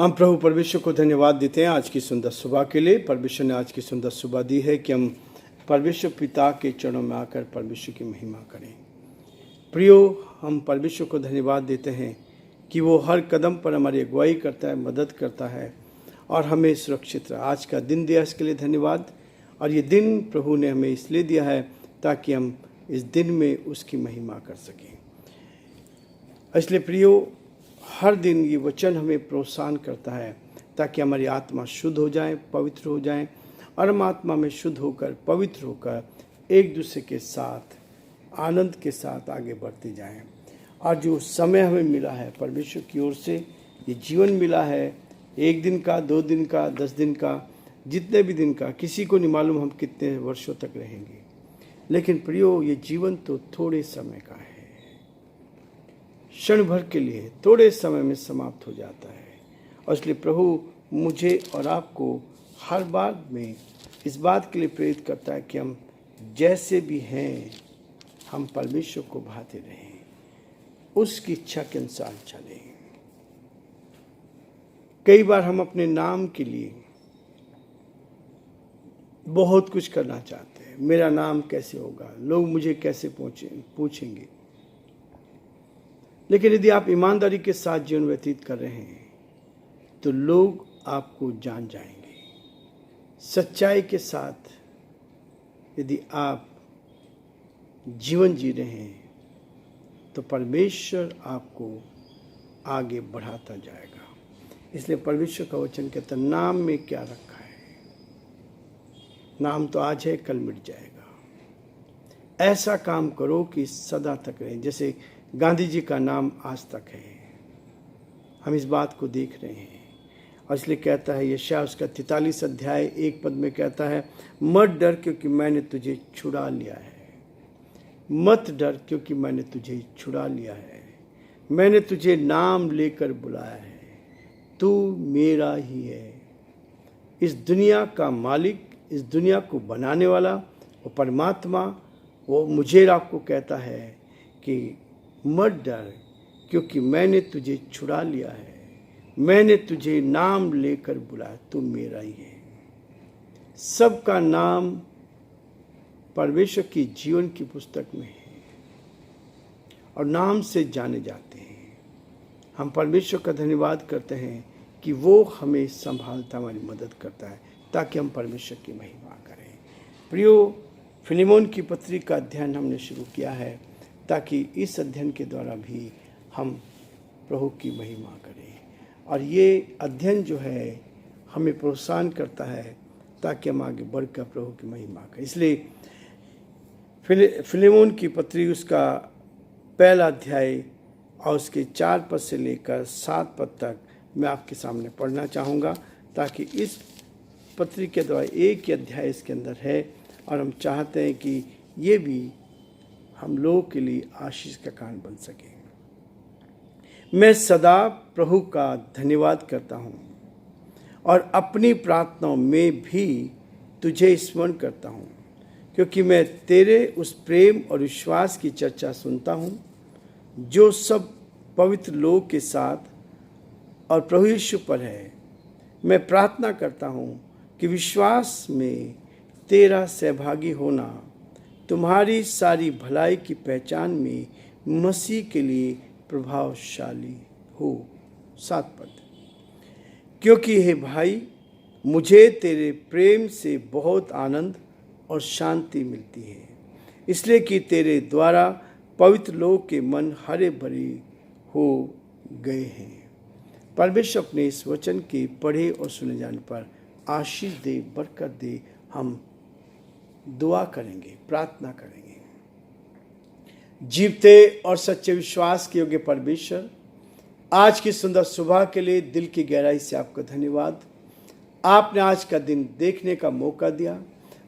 हम प्रभु परमेश्वर को धन्यवाद देते हैं आज की सुंदर सुबह के लिए। परमेश्वर ने आज की सुंदर सुबह दी है कि हम परमेश्वर पिता के चरणों में आकर परमेश्वर की महिमा करें। प्रियो, हम परमेश्वर को धन्यवाद देते हैं कि वो हर कदम पर हमारी अगुवाई करता है, मदद करता है और हमें सुरक्षित रहा। आज का दिन दिया इसके लिए धन्यवाद। और ये दिन प्रभु ने हमें इसलिए दिया है ताकि हम इस दिन में उसकी महिमा कर सकें। इसलिए प्रियो, हर दिन ये वचन हमें प्रोत्साहन करता है ताकि हमारी आत्मा शुद्ध हो जाए, पवित्र हो जाए और हम आत्मा में शुद्ध होकर, पवित्र होकर एक दूसरे के साथ आनंद के साथ आगे बढ़ते जाएं। और जो समय हमें मिला है परमेश्वर की ओर से, ये जीवन मिला है, 1 दिन का, 2 दिन का, 10 दिन का, जितने भी दिन का, किसी को नहीं मालूम हम कितने वर्षों तक रहेंगे। लेकिन प्रियो, ये जीवन तो थोड़े समय का है, क्षण भर के लिए, थोड़े समय में समाप्त हो जाता है। और इसलिए प्रभु मुझे और आपको हर बार में इस बात के लिए प्रेरित करता है कि हम जैसे भी हैं हम परमेश्वर को भाते रहें, उसकी इच्छा के अनुसार चलें। कई बार हम अपने नाम के लिए बहुत कुछ करना चाहते हैं। मेरा नाम कैसे होगा, लोग मुझे कैसे पूछेंगे। लेकिन यदि आप ईमानदारी के साथ जीवन व्यतीत कर रहे हैं तो लोग आपको जान जाएंगे। सच्चाई के साथ यदि आप जीवन जी रहे हैं तो परमेश्वर आपको आगे बढ़ाता जाएगा। इसलिए परमेश्वर का वचन कहता है, नाम में क्या रखा है, नाम तो आज है, कल मिट जाएगा। ऐसा काम करो कि सदा तक रहे। जैसे गांधी जी का नाम आज तक है, हम इस बात को देख रहे हैं। और इसलिए कहता है यशायाह उसका 43 अध्याय 1 पद में कहता है, मत डर क्योंकि मैंने तुझे छुड़ा लिया है। मत डर क्योंकि मैंने तुझे छुड़ा लिया है। मैंने तुझे नाम लेकर बुलाया है, तू मेरा ही है। इस दुनिया का मालिक, इस दुनिया को बनाने वाला वो परमात्मा, वो मुझे आपको कहता है कि मत डर क्योंकि मैंने तुझे छुड़ा लिया है। मैंने तुझे नाम लेकर बुलाया, तू मेरा ही है। सबका नाम परमेश्वर की जीवन की पुस्तक में है और नाम से जाने जाते हैं। हम परमेश्वर का धन्यवाद करते हैं कि वो हमें संभालता, हमारी मदद करता है ताकि हम परमेश्वर की महिमा करें। प्रियो, फिलेमोन की पत्री का अध्ययन हमने शुरू किया है ताकि इस अध्ययन के द्वारा भी हम प्रभु की महिमा करें। और ये अध्ययन जो है हमें प्रोत्साहन करता है ताकि हम आगे बढ़कर प्रभु की महिमा करें। इसलिए फिलेमोन की पत्री उसका पहला अध्याय और उसके 4 पद से लेकर 7 पद तक मैं आपके सामने पढ़ना चाहूँगा ताकि इस पत्री के द्वारा एक ही अध्याय इसके अंदर है और हम चाहते हैं कि ये भी हम लोगों के लिए आशीष का कारण बन सके। मैं सदा प्रभु का धन्यवाद करता हूँ और अपनी प्रार्थनाओं में भी तुझे स्मरण करता हूँ, क्योंकि मैं तेरे उस प्रेम और विश्वास की चर्चा सुनता हूँ जो सब पवित्र लोग के साथ और प्रभु यीशु पर है। मैं प्रार्थना करता हूँ कि विश्वास में तेरा सहभागी होना तुम्हारी सारी भलाई की पहचान में मसीह के लिए प्रभावशाली हो। 7 पद, क्योंकि हे भाई, मुझे तेरे प्रेम से बहुत आनंद और शांति मिलती है, इसलिए कि तेरे द्वारा पवित्र लोग के मन हरे भरे हो गए हैं। परमेश्वर अपने इस वचन के पढ़े और सुने जाने पर आशीष दे, बरकत दे। हम दुआ करेंगे, प्रार्थना करेंगे। जीवते और सच्चे विश्वास के योग्य परमेश्वर, आज की सुंदर सुबह के लिए दिल की गहराई से आपका धन्यवाद। आपने आज का दिन देखने का मौका दिया।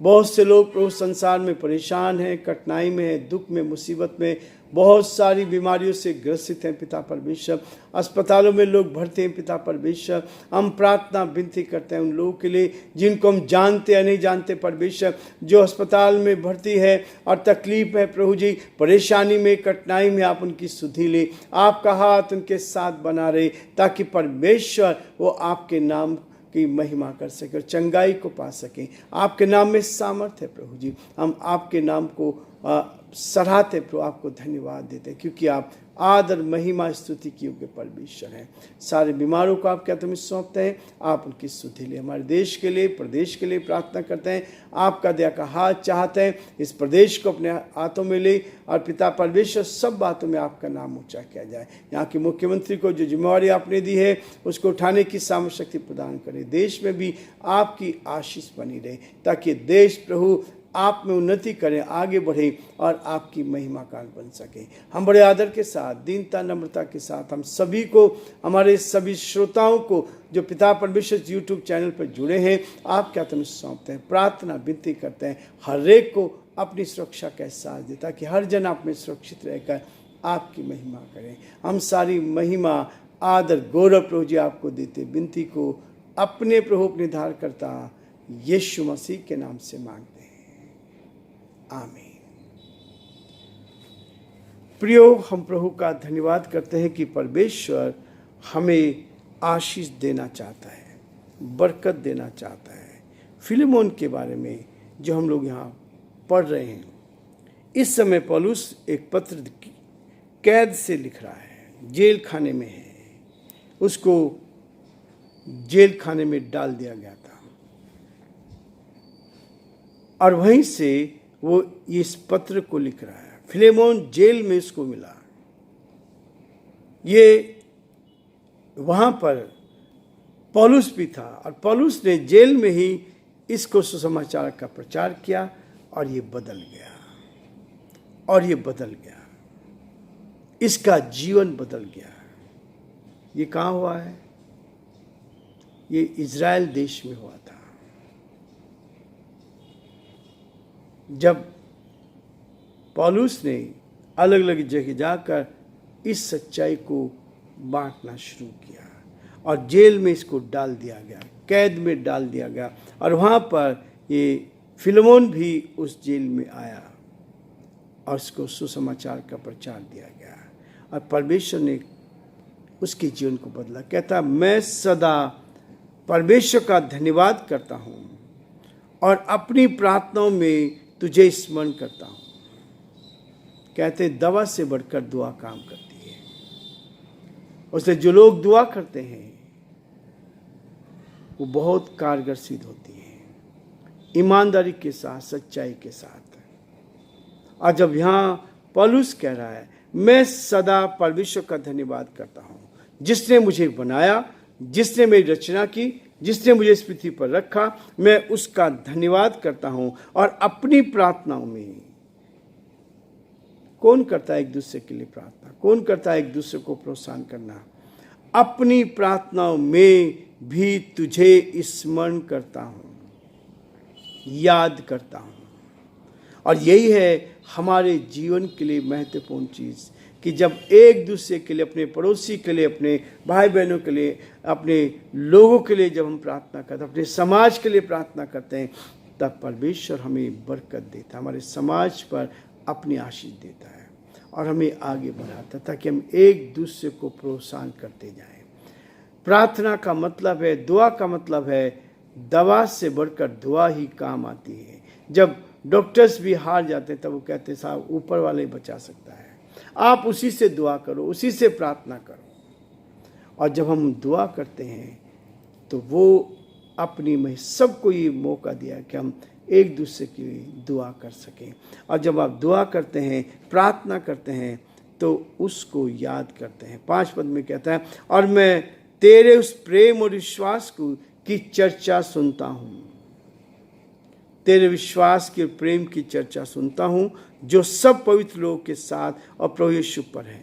बहुत से लोग प्रभु संसार में परेशान हैं, कठिनाई में हैं, दुख में, मुसीबत में, बहुत सारी बीमारियों से ग्रसित हैं पिता परमेश्वर। अस्पतालों में लोग भर्ती हैं पिता परमेश्वर। हम प्रार्थना विनती करते हैं उन लोगों के लिए जिनको हम जानते या नहीं जानते परमेश्वर, जो अस्पताल में भर्ती है और तकलीफ है प्रभु जी, परेशानी में, कठिनाई में, आप उनकी सुधि ले। आपका हाथ उनके साथ बना रहे ताकि परमेश्वर वो आपके नाम की महिमा कर सके और चंगाई को पा सकें। आपके नाम में सामर्थ्य है प्रभु जी। हम आपके नाम को सराहते प्रभु, आपको धन्यवाद देते क्योंकि आप आदर महिमा स्तुति की योग्य परमेश्वर हैं। सारे बीमारों को आप क्या तुम्हें सौंपते हैं, आप उनकी स्तुति ले। हमारे देश के लिए, प्रदेश के लिए प्रार्थना करते हैं, आपका दया का हाथ चाहते हैं, इस प्रदेश को अपने हाथों में ले और पिता परमेश्वर सब बातों में आपका नाम ऊंचा किया जाए। यहाँ के मुख्यमंत्री को जो जिम्मेवारी आपने दी है उसको उठाने की सामर्थ्य शक्ति प्रदान करें। देश में भी आपकी आशीष बनी रहे ताकि देश प्रभु आप में उन्नति करें, आगे बढ़े और आपकी महिमा का बन सके। हम बड़े आदर के साथ, दीनता, नम्रता के साथ हम सभी को, हमारे सभी श्रोताओं को जो पिता परमेश्वर यूट्यूब चैनल पर जुड़े हैं, आप क्या तुम्हें सौंपते हैं, प्रार्थना विनती करते हैं। हर एक को अपनी सुरक्षा का एहसास दे ताकि हर जन आप में सुरक्षित रहकर आपकी महिमा करें। हम सारी महिमा, आदर, गौरव प्रभु जी आपको देते विनती को अपने प्रभु, अपने धार करता यीशु मसीह के नाम से मांगते हैं, आमीन। प्रियो, हम प्रभु का धन्यवाद करते हैं कि परमेश्वर हमें आशीष देना चाहता है, बरकत देना चाहता है। फिलेमोन के बारे में जो हम लोग यहाँ पढ़ रहे हैं, इस समय पौलुस एक पत्र कैद से लिख रहा है, जेल खाने में है, उसको जेल खाने में डाल दिया गया था और वहीं से वो इस पत्र को लिख रहा है। फिलेमोन जेल में इसको मिला, ये वहाँ पर पौलुस भी था और पौलुस ने जेल में ही इसको सुसमाचार का प्रचार किया और ये बदल गया, और ये बदल गया, इसका जीवन बदल गया। ये कहाँ हुआ है? ये इज़राइल देश में हुआ था। जब पौलुस ने अलग अलग जगह जाकर इस सच्चाई को बांटना शुरू किया और जेल में इसको डाल दिया गया, कैद में डाल दिया गया, और वहाँ पर ये फिलेमोन भी उस जेल में आया और उसको सुसमाचार का प्रचार दिया गया और परमेश्वर ने उसके जीवन को बदला। कहता, मैं सदा परमेश्वर का धन्यवाद करता हूँ और अपनी प्रार्थनाओं में तुझे स्मरण करता हूँ। कहते, दवा से बढ़कर दुआ काम करती है। उससे जो लोग दुआ करते हैं वो बहुत कारगर सिद्ध होती है, ईमानदारी के साथ, सच्चाई के साथ। और जब यहाँ पौलुस कह रहा है, मैं सदा परमेश्वर का धन्यवाद करता हूँ जिसने मुझे बनाया, जिसने मेरी रचना की, जिसने मुझे इस पृथ्वी पर रखा, मैं उसका धन्यवाद करता हूँ। और अपनी प्रार्थनाओं में, कौन करता है एक दूसरे के लिए प्रार्थना? कौन करता है एक दूसरे को प्रोत्साहन करना? अपनी प्रार्थनाओं में भी तुझे स्मरण करता हूँ, याद करता हूँ। और यही है हमारे जीवन के लिए महत्वपूर्ण चीज़ कि जब एक दूसरे के लिए, अपने पड़ोसी के लिए, अपने भाई बहनों के लिए, अपने लोगों के लिए जब हम प्रार्थना करते हैं, अपने समाज के लिए प्रार्थना करते हैं, तब परमेश्वर हमें बरकत देता है, हमारे समाज पर अपनी आशीष देता है और हमें आगे बढ़ाता है ताकि हम एक दूसरे को प्रोत्साहन करते जाएं। प्रार्थना का मतलब है, दुआ का मतलब है, दवा से बढ़कर दुआ ही काम आती है। जब डॉक्टर्स भी हार जाते हैं तब वो कहते हैं, साहब ऊपर वाले बचा सकता है, आप उसी से दुआ करो, उसी से प्रार्थना करो। और जब हम दुआ करते हैं तो वो अपनी में सबको ये मौका दिया कि हम एक दूसरे की दुआ कर सकें। और जब आप दुआ करते हैं, प्रार्थना करते हैं, तो उसको याद करते हैं। 5 पद में कहता है, और मैं तेरे उस प्रेम और विश्वास की चर्चा सुनता हूँ, तेरे विश्वास के प्रेम की चर्चा सुनता हूँ जो सब पवित्र लोगों के साथ और प्रभु यीशु पर है।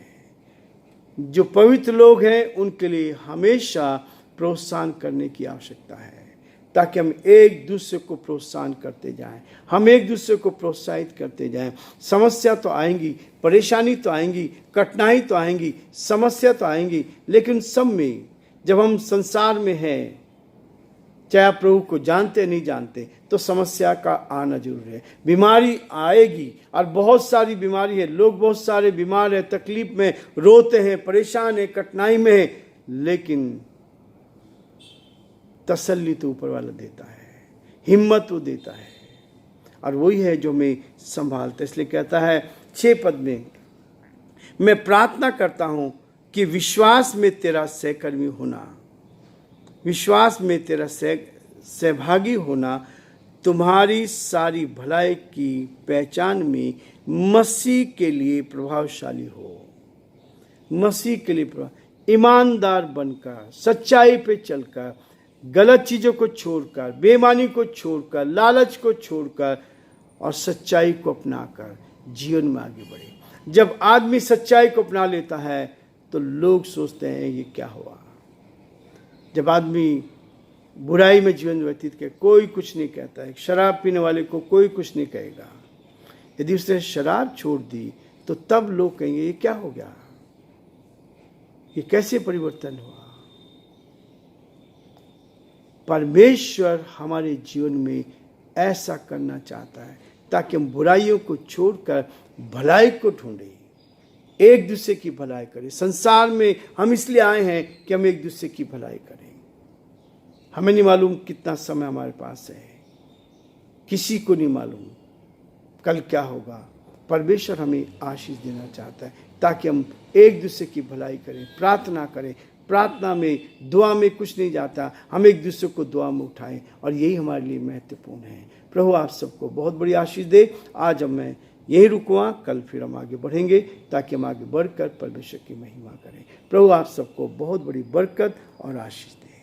जो पवित्र लोग हैं उनके लिए हमेशा प्रोत्साहन करने की आवश्यकता है ताकि हम एक दूसरे को प्रोत्साहन करते जाएं, हम एक दूसरे को प्रोत्साहित करते जाएं। समस्या तो आएंगी, परेशानी तो आएंगी, कठिनाई तो आएंगी, समस्या तो आएंगी, लेकिन सब में जब हम संसार में हैं, चाहे आप प्रभु को जानते नहीं जानते, तो समस्या का आना जरूर है। बीमारी आएगी और बहुत सारी बीमारी है, लोग बहुत सारे बीमार हैं, तकलीफ में रोते हैं, परेशान हैं, कठिनाई में हैं, लेकिन तसल्ली तो ऊपर वाला देता है, हिम्मत वो देता है, और वही है जो हमें संभालता है। इसलिए कहता है 6 पद में, मैं प्रार्थना करता हूं कि विश्वास में तेरा सहकर्मी होना, विश्वास में तेरा सहभागी होना तुम्हारी सारी भलाई की पहचान में मसीह के लिए प्रभावशाली हो। मसीह के लिए ईमानदार बनकर, सच्चाई पे चलकर, गलत चीज़ों को छोड़कर, बेईमानी को छोड़कर, लालच को छोड़कर और सच्चाई को अपनाकर जीवन में आगे बढ़े। जब आदमी सच्चाई को अपना लेता है तो लोग सोचते हैं ये क्या हुआ। जब आदमी बुराई में जीवन व्यतीत करे, कोई कुछ नहीं कहता है। शराब पीने वाले को कोई कुछ नहीं कहेगा। यदि उसने शराब छोड़ दी तो तब लोग कहेंगे ये क्या हो गया, ये कैसे परिवर्तन हुआ। परमेश्वर हमारे जीवन में ऐसा करना चाहता है ताकि हम बुराइयों को छोड़कर भलाई को ढूंढें, एक दूसरे की भलाई करें। संसार में हम इसलिए आए हैं कि हम एक दूसरे की भलाई करें। हमें नहीं मालूम कितना समय हमारे पास है, किसी को नहीं मालूम कल क्या होगा। परमेश्वर हमें आशीष देना चाहता है ताकि हम एक दूसरे की भलाई करें, प्रार्थना करें। प्रार्थना में, दुआ में कुछ नहीं जाता, हम एक दूसरे को दुआ में उठाएं, और यही हमारे लिए महत्वपूर्ण है। प्रभु आप सबको बहुत बड़ी आशीष दे। आज हम मैं यही रुकवा, कल फिर हम आगे बढ़ेंगे ताकि हम आगे बढ़कर परमेश्वर की महिमा करें। प्रभु आप सबको बहुत बड़ी बरकत और आशीष दे।